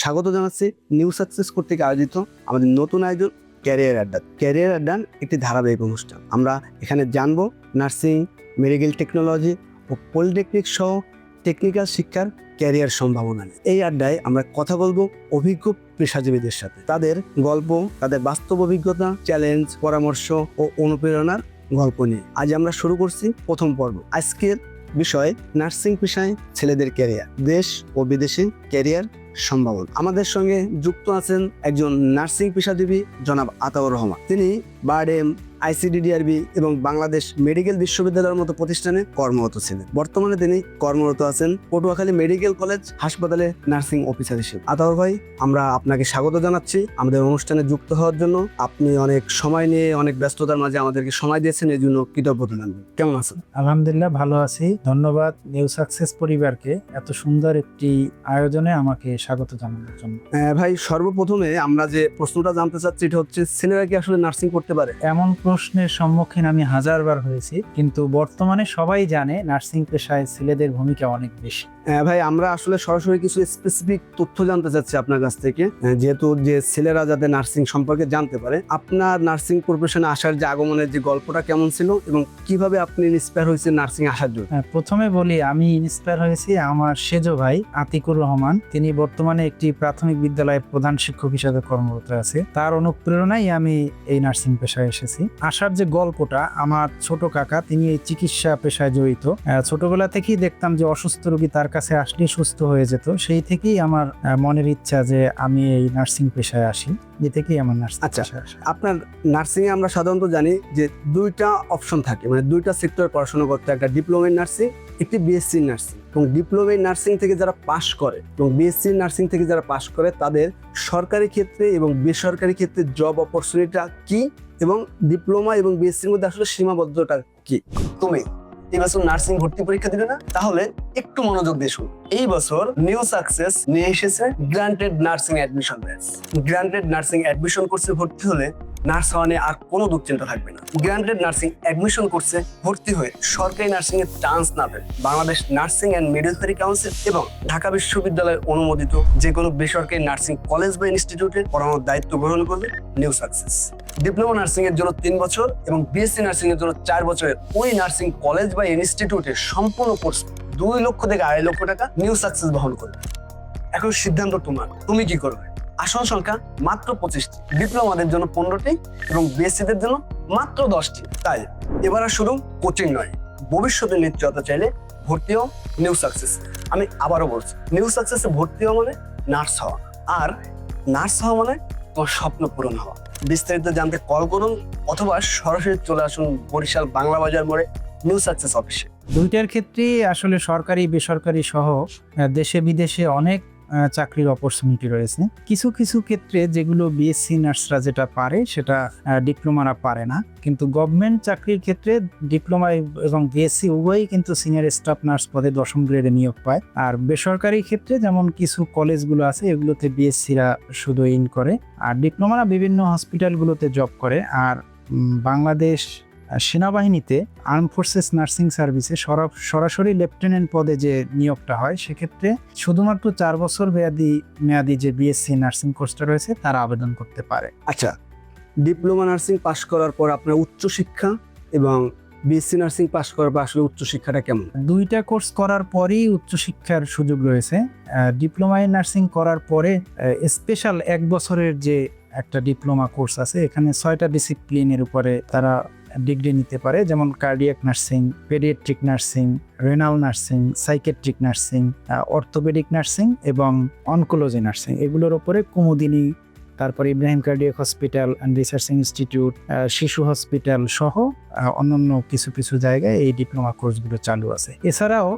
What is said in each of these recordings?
স্বাগত জানাচ্ছি new success কর্তৃক আয়োজিত আমাদের নতুন আয়োজন ক্যারিয়ার আড্ডা। ক্যারিয়ার আড্ডার একটি ধারাবাহিক অনুষ্ঠান। আমরা এখানে জানবো নার্সিং, মেডিকেল টেকনোলজি ও পলিটেকনিক সহ টেকনিক্যাল শিক্ষার ক্যারিয়ার সম্ভাবনা নিয়ে। এই আড্ডায় আমরা কথা বলবো অভিজ্ঞ পেশাজীবীদের সাথে, তাদের গল্প, তাদের বাস্তব অভিজ্ঞতা, চ্যালেঞ্জ, পরামর্শ ও অনুপ্রেরণার গল্প নিয়ে। আজ আমরা শুরু করছি প্রথম পর্ব। আজকের বিষয় নার্সিং পেশায় ছেলেদের ক্যারিয়ার, দেশ ও বিদেশে ক্যারিয়ার সম্ভাবনা। আমাদের সঙ্গে যুক্ত আছেন একজন নার্সিং পেশাজীবী জনাব আতাউর রহমান। তিনি বারডেম, আইসিডিডিআরবি এবং বাংলাদেশ মেডিকেল বিশ্ববিদ্যালয়ের মতো প্রতিষ্ঠানে কর্মরত ছিলেন। বর্তমানে তিনি কর্মরত আছেন পটুয়াখালী মেডিকেল কলেজ হাসপাতালে নার্সিং অফিসার হিসেবে। আতাউর ভাই, আমরা আপনাকে স্বাগত জানাচ্ছি আমাদের অনুষ্ঠানে যুক্ত হওয়ার জন্য। আপনি অনেক সময় নিয়ে অনেক ব্যস্ততার মাঝে আমাদেরকে সময় দিয়েছেন, এই জন্য কৃতজ্ঞতা জানাবেন। কেমন আছেন? আলহামদুলিল্লাহ, ভালো আছি। ধন্যবাদ নিউ সাকসেস পরিবারকে এত সুন্দর একটি আয়োজনে আমাকে স্বাগত জানানোর জন্য। ভাই, সর্বপ্রথমে আমরা যে প্রশ্নটা জানতে চাচ্ছি এটা হচ্ছে, ছেলেরা কি আসলে নার্সিং করতে পারে? এমন প্রশ্নের সম্মুখীন আমি হাজারবার হয়েছি, কিন্তু বর্তমানে সবাই জানে নার্সিং পেশায় ছেলেদের ভূমিকা অনেক বেশি। ভাই, আমরা আসলে সরাসরি কিছু স্পেসিফিক তথ্য জানতে চাচ্ছি আপনার কাছ থেকে, যেহেতু যে ছেলেরা যাতে নার্সিং সম্পর্কে জানতে পারে। আপনার নার্সিং প্রফেশনে আসার যে আগমনের যে গল্পটা কেমন ছিল এবং কিভাবে আপনি ইন্সপায়ার হয়েছেন নার্সিং আসার জন্য? প্রথমে বলি, আমি ইন্সপায়ার হয়েছি আমার সেজো ভাই আতিকুর রহমান। তিনি বর্তমানে একটি প্রাথমিক বিদ্যালয়ের প্রধান শিক্ষক হিসেবে কর্মরত আছে। তার অনুপ্রেরণায় আমি এই নার্সিং পেশায় এসেছি। আসার যে গল্পটা, আমার ছোট কাকা, তিনি এই চিকিৎসা পেশায় জড়িত। ছোটবেলা থেকেই দেখতাম যে অসুস্থ রোগী তার কাছে আসলে সুস্থ হয়ে যেত। সেই থেকেই আমার মনের ইচ্ছা যে আমি এই নার্সিং পেশায় আসি। যে থেকেই আমার নার্সিং। আচ্ছা, আপনার নার্সিং এ আমরা সাধারণত জানি যে দুইটা অপশন থাকে, মানে দুইটা সেক্টর পড়াশোনা করতে, একটা ডিপ্লোমা ইন নার্সিং, একটি বিএসসি নার্সিং। এবং ডিপ্লোমা ইন নার্সিং থেকে যারা পাশ করে এবং বিএসসি নার্সিং থেকে যারা পাশ করে, তাদের সরকারি ক্ষেত্রে এবং বেসরকারি ক্ষেত্রে জব অপরচুনিটিটা কি এবং ডিপ্লোমা এবং বিএসসির মধ্যে আসলে সীমাবদ্ধতা কি? তুমি এই বছর নার্সিং ভর্তি পরীক্ষা দিবে না? তাহলে একটু মনোযোগ দিয়ে শুনুন। এই বছর নিউ সাকসেস নিয়ে এসেছে granted nursing admission batch. Granted nursing admission কোর্সে ভর্তি হলে নার্স হওয়া নিয়ে আর কোনো দুশ্চিন্তা থাকবে না। গ্রান্টেড নার্সিং অ্যাডমিশন কোর্সে ভর্তি হয়ে সরকারি নার্সিং এর চান্স না পেলে Bangladesh nursing and midwifery council এবং ঢাকা বিশ্ববিদ্যালয়ের অনুমোদিত যে কোনো বেসরকারি নার্সিং কলেজ বা ইনস্টিটিউটে পড়ানোর দায়িত্ব গ্রহণ করবে নিউ সাকসেস। ডিপ্লোমা নার্সিং এর জন্য 3 বছর এবং বিএসসি নার্সিং এর জন্য 4 বছরের ওই নার্সিং কলেজ বা ইনস্টিটিউটে সম্পূর্ণ কোর্স 2 লক্ষ থেকে 2.5 লক্ষ টাকা নিউ সাকসেস বহন করবে। এখন সিদ্ধান্ত তোমার, তুমি কি করবে? আসন সংখ্যা মাত্র 25টি, ডিপ্লোমাদের জন্য 15টি এবং বিএসসিদের জন্য মাত্র 10টি। তাই এবার আর শুধু কোচিং নয়, ভবিষ্যতের নিশ্চয়তা চাইলে ভর্তি হও নিউ সাকসেস। আমি আবারও বলছি, নিউ সাকসেসে ভর্তি হওয়া মানে নার্স হওয়া, আর নার্স হওয়া মানে তোমার স্বপ্ন পূরণ হওয়া। বিস্তারিত জানতে কল করুন অথবা সরাসরি চলে আসুন বরিশাল বাংলা বাজার মোড়ে নিউ সাকসেস অফিসে। দুইটার ক্ষেত্রেই আসলে সরকারি বেসরকারি সহ দেশে বিদেশে অনেক চাকরির অপরচুনিটি রয়েছে। কিছু কিছু ক্ষেত্রে যেগুলো বিএসসি নার্সরা যেটা পারে সেটা ডিপ্লোমারা পারে না, কিন্তু গভর্নমেন্ট চাকরির ক্ষেত্রে ডিপ্লোমা এবং বিএসসি উভয়ই কিন্তু সিনিয়র স্টাফ নার্স পদে 10ম গ্রেডে নিয়োগ পায়। আর বেসরকারি ক্ষেত্রে যেমন কিছু কলেজগুলো আছে, এগুলোতে বিএসসিরা শুধু ইন করে, আর ডিপ্লোমারা বিভিন্ন হসপিটালগুলোতে জব করে। আর বাংলাদেশ সেনাবাহিনীতে আর্ম ফোর্সেস নার্সিং সার্ভিসে সরাসরি লেফটেন্যান্ট পদে যে নিয়োগটা হয়, সেক্ষেত্রে শুধুমাত্র 4 বছর মেয়াদি যে বিএসসি নার্সিং কোর্সটা রয়েছে তারা আবেদন করতে পারে। আচ্ছা, ডিপ্লোমা নার্সিং পাশ করার পর আপনার উচ্চশিক্ষা এবং বিএসসি নার্সিং পাশ করার পর আসলে উচ্চশিক্ষাটা কেমন? দুইটা কোর্স করার পরেই উচ্চশিক্ষার সুযোগ রয়েছে। ডিপ্লোমা ইন নার্সিং করার পরে স্পেশাল 1 বছরের যে একটা ডিপ্লোমা কোর্স আছে, এখানে 6টা ডিসিপ্লিনের উপরে তারা ডিগ্রি নিতে পারে, যেমন cardiac nursing, paediatric nursing, renal nursing, psychiatric nursing, orthopaedic nursing এবং অনকোলজি নার্সিং। এগুলোর উপরে কুমুদিনী, তারপরে Ibrahim cardiac hospital and research institute, শিশু হসপিটাল সহ অন্যান্য কিছু কিছু জায়গায় এই ডিপ্লোমা কোর্সগুলো চালু আছে। এছাড়াও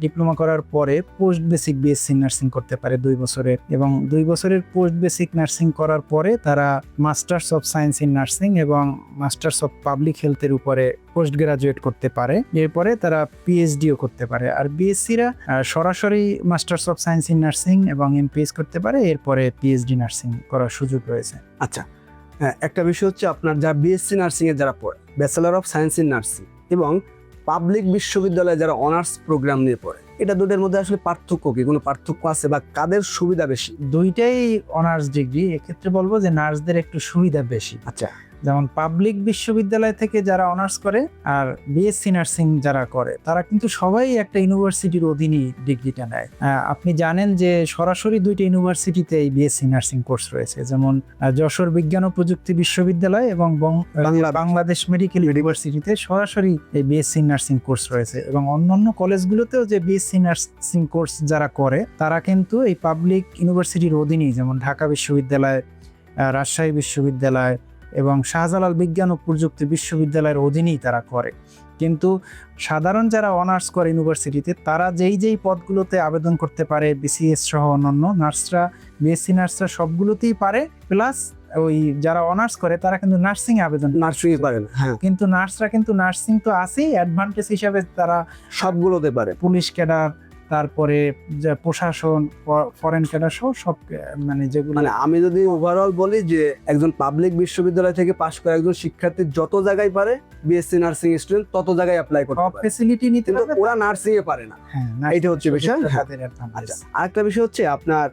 ডিপ্লোমা করার পরে পোস্ট বেসিক বিএসসি নার্সিং করতে পারে 2 বছরের, এবং 2 বছরের পোস্ট বেসিক নার্সিং করার পরে তারা masters of science in nursing এবং মাস্টার্স অফ পাবলিক হেলথের উপরে পোস্ট গ্রাজুয়েট করতে পারে। এরপরে তারা পিএইচডিও করতে পারে। আর বিএসসিরা সরাসরি masters of science in nursing এবং এমপিএইচ করতে পারে, এরপরে পিএইচডি নার্সিং করার সুযোগ রয়েছে। আচ্ছা, একটা বিষয় হচ্ছে, আপনার যারা বিএসসি নার্সিং এ যারা পড়ে, bachelor of science in nursing এবং পাবলিক বিশ্ববিদ্যালয়ে যারা অনার্স প্রোগ্রাম নিয়ে পড়ে, এটা দুটোর মধ্যে আসলে পার্থক্য কি, কোনো পার্থক্য আছে বা কাদের সুবিধা বেশি? দুইটাই অনার্স ডিগ্রি, এক্ষেত্রে বলবো যে নার্সদের একটু সুবিধা বেশি। আচ্ছা, যেমন পাবলিক বিশ্ববিদ্যালয় থেকে যারা অনার্স করে আর বিএসসি নার্সিং যারা করে তারা কিন্তু সবাই একটা ইউনিভার্সিটির অধীনেই ডিগ্রিটা নেয়। আপনি জানেন যে সরাসরি দুইটা ইউনিভার্সিটিতে এই বিএসসি নার্সিং কোর্স রয়েছে, যেমন যশোর বিজ্ঞান ও প্রযুক্তি বিশ্ববিদ্যালয় এবং বাংলাদেশ মেডিকেল ইউনিভার্সিটিতে সরাসরি এই বিএসসি নার্সিং কোর্স রয়েছে, এবং অন্যান্য কলেজগুলোতেও যে বিএসসি নার্সিং কোর্স যারা করে তারা কিন্তু এই পাবলিক ইউনিভার্সিটির অধীনেই, যেমন ঢাকা বিশ্ববিদ্যালয়, রাজশাহী বিশ্ববিদ্যালয় এবং শাহজালাল বিজ্ঞান ও প্রযুক্তি বিশ্ববিদ্যালয়ের অধীনেই তারা করে। কিন্তু সাধারণ যারা অনার্স করে ইউনিভার্সিটিতে তারা যেই পদগুলোতে আবেদন করতে পারে, বিসিএস সহ অন্যান্য নার্সরা, বিএসসি নার্সরা সবগুলোতেই পারে, প্লাস ওই যারা অনার্স করে তারা কিন্তু নার্সিং এ আবেদন নার্সিং এ পারেন। হ্যাঁ, কিন্তু নার্সরা কিন্তু নার্সিং তো আছেই, অ্যাডভান্টেজ হিসাবে তারা সবগুলোতে পারে। পুলিশ ক্যাডার, তারপরে যে প্রশাসন, ফরেন ক্যাডার সহ সব, মানে যেগুলো, মানে আমি যদি ওভারঅল বলি যে একজন পাবলিক বিশ্ববিদ্যালয় থেকে পাশ করে একজন শিক্ষার্থী যত জায়গায় পারে বিএসসি নার্সিং স্টুডেন্ট তত জায়গায় অ্যাপ্লাই করতে সব পারে, ফ্যাসিলিটি নিতে কিন্তু পারবে। ওরা নার্সিং এ পারে না। হ্যাঁ, এইটা হচ্ছে বিষয়। তাদের advantage। আচ্ছা, আরেকটা বিষয় হচ্ছে আপনার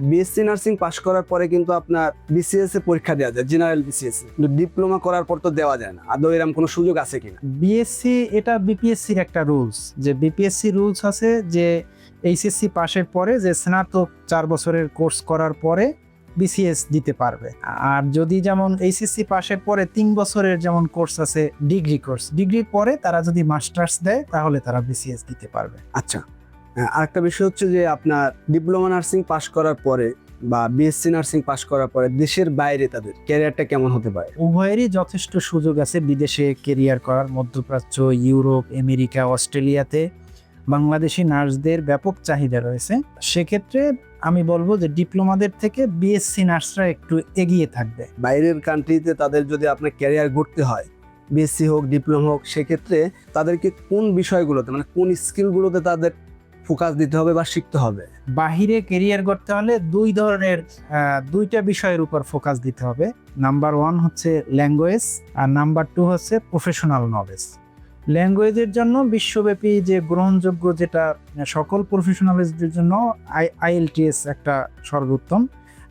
বিএসসি নার্সিং পাশ করার পরে কিন্তু আপনার বিসিএস এ পরীক্ষা দেওয়া যায়, জেনারেল বিসিএস, কিন্তু ডিপ্লোমা করার পর তো দেওয়া যায় না। আদৌ এরকম কোনো সুযোগ আছে কিনা? বিএসসি, এটা বিপিএসসির একটা রুলস, যে বিপিএসসি রুলস আছে যে এইচএসসি পাশের পরে যে স্নাতক 4 বছরের কোর্স করার পরে বিসিএস দিতে পারবে। আর যদি যেমন এইচএসসি পাশের পরে 3 বছরের যেমন কোর্স আছে ডিগ্রি কোর্স, ডিগ্রির পরে তারা যদি মাস্টার্স দেয় তাহলে তারা বিসিএস দিতে পারবে। আচ্ছা, আরেকটা বিষয় হচ্ছে যে আপনার ডিপ্লোমা নার্সিং পাশ করার পরে বা বিএসসি নার্সিং পাশ করার পরে দেশের বাইরে তাদের ক্যারিয়ারটা কেমন হতে পারে? উভয়েরই যথেষ্ট সুযোগ আছে বিদেশে কেরিয়ার করার। মধ্যপ্রাচ্য, ইউরোপ, আমেরিকা, অস্ট্রেলিয়াতে বাংলাদেশি নার্সদের ব্যাপক চাহিদা রয়েছে। সেক্ষেত্রে আমি বলবো যে ডিপ্লোমাদের থেকে বিএসসি নার্সরা একটু এগিয়ে থাকবে। বাইরের কান্ট্রিতে তাদের যদি আপনার ক্যারিয়ার গড়তে হয়, বিএসসি হোক ডিপ্লোমা হোক, সেক্ষেত্রে তাদেরকে কোন বিষয়গুলোতে, মানে কোন স্কিলগুলোতে তাদের ফোকাস দিতে হবে বা শিখতে হবে? বাহিরে কেরিয়ার করতে হলে দুইটা বিষয়ের উপর ফোকাস দিতে হবে। নাম্বার 1 হচ্ছে ল্যাঙ্গুয়েজ, আর নাম্বার 2 হচ্ছে প্রফেশনাল নলেজ। ল্যাঙ্গুয়েজের জন্য বিশ্বব্যাপী যে গ্রহণযোগ্য, যেটা সকল প্রফেশনালদের জন্য আইএলটিএস একটা সর্বোত্তম,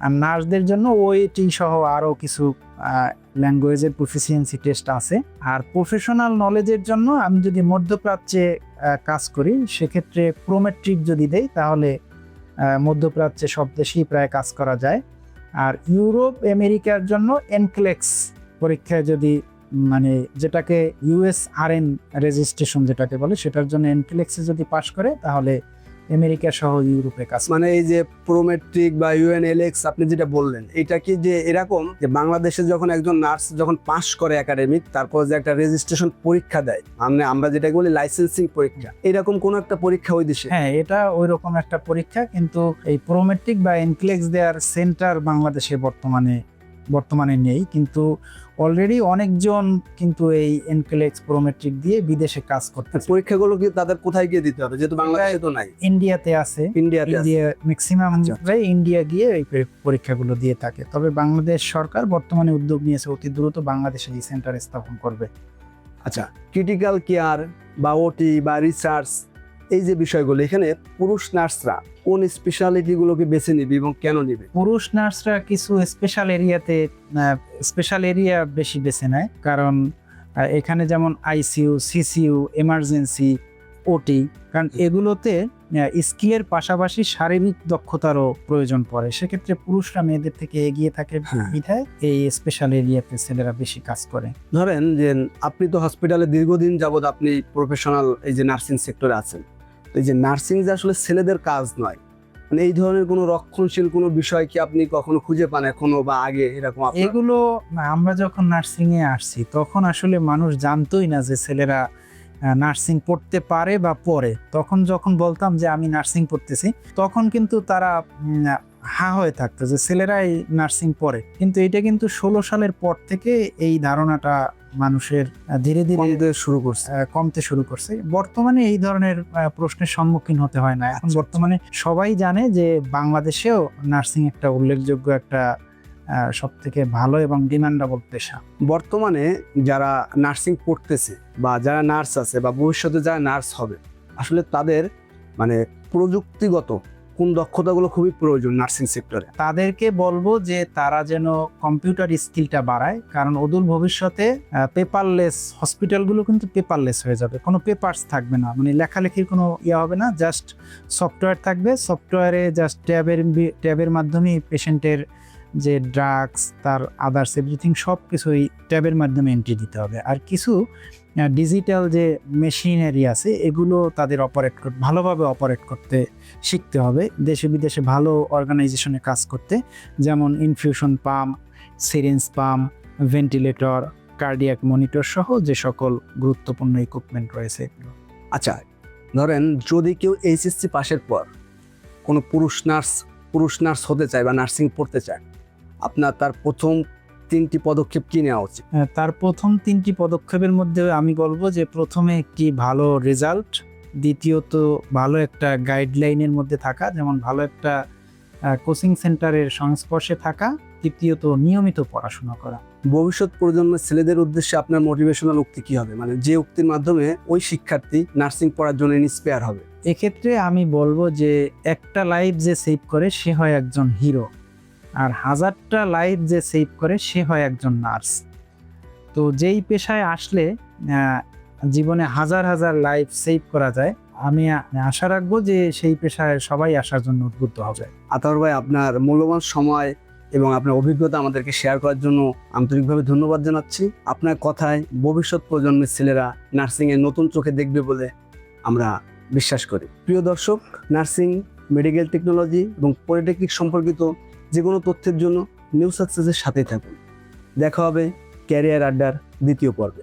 আর নার্সদের জন্য ওএটি সহ আরও কিছু ল্যাঙ্গুয়েজের প্রফিসিয়েন্সি টেস্ট আছে। আর প্রফেশনাল নলেজের জন্য আমি যদি মধ্যপ্রাচ্যে কাজ করি, সেক্ষেত্রে প্রোমেট্রিক যদি দেই তাহলে মধ্যপ্রাচ্যে সব দেশেই প্রায় কাজ করা যায়। আর ইউরোপ, আমেরিকার জন্য এনক্লেক্স পরীক্ষায় যদি, মানে যেটাকে USRN রেজিস্ট্রেশন যেটাকে বলে, সেটার জন্য এনক্লেক্সে যদি পাশ করে তাহলে আমেরিকা সহ ইউরোপে কাজ। মানে এই যে প্রোমেট্রিক বা UNLX আপনি যেটা বললেন, এটা কি যে এরকম যে বাংলাদেশে যখন একজন নার্স যখন পাশ করে একাডেমিক, তারপর যে একটা রেজিস্ট্রেশন পরীক্ষা দেয়, মানে আমরা যেটা বলি লাইসেন্সিং পরীক্ষা, এরকম কোন একটা পরীক্ষা ওই দেশে? হ্যাঁ, এটা ওই রকম একটা পরীক্ষা, কিন্তু এই প্রোমেট্রিক বা এনক্লেক্স দেওয়ার সেন্টার বাংলাদেশে বর্তমানে নেই, কিন্তু অলরেডি অনেকজন কিন্তু এই এনক্লেক্স প্রোমেট্রিক দিয়ে বিদেশে কাজ করতে। পরীক্ষাগুলো কি তাদের কোথায় গিয়ে দিতে হবে, যেহেতু বাংলাদেশে তো নাই? ইন্ডিয়াতে আছে, ইন্ডিয়া ম্যাক্সিমাম ইন্ডিয়া গিয়ে এই পরীক্ষাগুলো দিয়ে থাকে। তবে বাংলাদেশ সরকার বর্তমানে উদ্যোগ নিয়েছে অতি দ্রুত বাংলাদেশে এই সেন্টার স্থাপন করবে। আচ্ছা, ক্রিটিক্যাল কেয়ার বা ওটি বা রিসার্চ, এই যে বিষয়গুলো, এখানে পুরুষ নার্সরা কোন স্পেশালিটিগুলোকে বেছে নিবে এবং কেন নিবে? পুরুষ নার্সরা কিছু স্পেশাল এরিয়া বেশি বেছে নেয়, কারণ এখানে যেমন আইসিইউ, সিসিইউ, এমার্জেন্সি, ওটি, কারণ এগুলোতে স্কিলের পাশাপাশি শারীরিক দক্ষতারও প্রয়োজন পড়ে। সেক্ষেত্রে পুরুষরা মেয়েদের থেকে এগিয়ে থাকে বিধায় এই স্পেশাল এরিয়াতে ছেলেরা বেশি কাজ করে। ধরেন যে আপনি তো হসপিটালে দীর্ঘদিন যাবত আপনি প্রফেশনাল এই যে নার্সিং সেক্টরে আছেন, তো এই যে নার্সিং যে আসলে ছেলেদের কাজ নয়, মানে এই ধরনের কোনো রক্ষণশীল কোনো বিষয় কি আপনি কখনো খুঁজে পান এখনো বা আগে এরকম? এগুলো আমরা যখন নার্সিং এ আসছি তখন আসলে মানুষ জানতোই না যে ছেলেরা নার্সিং পড়তে পারে বা পড়ে। তখন যখন বলতাম যে আমি নার্সিং পড়তেছি, তখন কিন্তু তারা হা হয়ে থাকতো যে ছেলেরাই নার্সিং পড়ে। কিন্তু এটা কিন্তু 16 সালের পর থেকে এই ধারণাটা মানুষের ধীরে ধীরে কমতে শুরু করছে। বর্তমানে এই ধরনের প্রশ্নের সম্মুখীন হতে হয় না। এখন বর্তমানে সবাই জানে যে বাংলাদেশেও নার্সিং একটা উল্লেখযোগ্য একটা সব থেকে ভালো এবং ডিমান্ডেবল পেশা। বর্তমানে যারা নার্সিং পড়তেছে বা যারা নার্স আছে বা ভবিষ্যতে যারা নার্স হবে, আসলে তাদের মানে প্রযুক্তিগত কোন দক্ষতাগুলো খুবই প্রয়োজন নার্সিং সেক্টরে? তাদেরকে বলবো যে তারা যেন কম্পিউটার স্কিলটা বাড়ায়, কারণ অদূর ভবিষ্যতে পেপারলেস হসপিটালগুলো কিন্তু পেপারলেস হয়ে যাবে, কোনো পেপারস থাকবে না, মানে লেখালেখির কোনো ইয়ে হবে না, জাস্ট সফটওয়্যার থাকবে, সফটওয়্যারে জাস্ট ট্যাবের মাধ্যমেই পেশেন্টের যে ড্রাগস তার আদার্স এভরিথিং সব কিছু এই ট্যাবের মাধ্যমে এন্ট্রি দিতে হবে। আর কিছু ডিজিটাল যে মেশিনারি আছে এগুলো তাদের ভালোভাবে অপারেট করতে শিখতে হবে, দেশে বিদেশে ভালো অর্গানাইজেশনে কাজ করতে, যেমন infusion pump, syringe pump, ventilator, cardiac monitor সহ যে সকল গুরুত্বপূর্ণ ইকুইপমেন্ট রয়েছে এগুলো। আচ্ছা, ধরেন যদি কেউ এইচএসসি পাশের পর কোনো পুরুষ নার্স হতে চায় বা নার্সিং পড়তে চায়, আপনার তার প্রথম 3টি পদক্ষেপ কি নেওয়া উচিত? তার প্রথম 3টি পদক্ষেপের মধ্যে আমি বলবো যে প্রথমে একটি ভালো রেজাল্ট, দ্বিতীয়ত ভালো একটা গাইডলাইনের মধ্যে থাকা, যেমন ভালো একটা কোচিং সেন্টারের সংস্পর্শে থাকা, তৃতীয়ত নিয়মিত পড়াশোনা করা। ভবিষ্যৎ প্রজন্মের ছেলেদের উদ্দেশ্যে আপনার মোটিভেশনাল উক্তি কি হবে, মানে যে উক্তির মাধ্যমে ওই শিক্ষার্থী নার্সিং পড়ার জন্য ইন্সপায়ার হবে? এক্ষেত্রে আমি বলবো যে একটা লাইফ যে সেভ করে সে হয় একজন হিরো, আর 1000টা লাইফ যে সেভ করে সে হয় একজন নার্স। তো যেই পেশায় আসলে জীবনে হাজার হাজার লাইফ সেভ করা যায়, আমি আশা রাখবো যে সেই পেশায় সবাই আসার জন্য উদ্বুদ্ধ হবে। আতাউর ভাই, আপনার মূল্যবান সময় এবং আপনার অভিজ্ঞতা আমাদেরকে শেয়ার করার জন্য আন্তরিকভাবে ধন্যবাদ জানাচ্ছি। আপনার কথায় ভবিষ্যৎ প্রজন্মের ছেলেরা নার্সিংয়ের নতুন চোখে দেখবে বলে আমরা বিশ্বাস করি। প্রিয় দর্শক, নার্সিং, মেডিকেল টেকনোলজি এবং পলিটেকনিক সম্পর্কিত যে কোনো তথ্যের জন্য নিউ সাকসেসের সাথেই থাকুন। দেখা হবে ক্যারিয়ার আড্ডার 2য় পর্বে।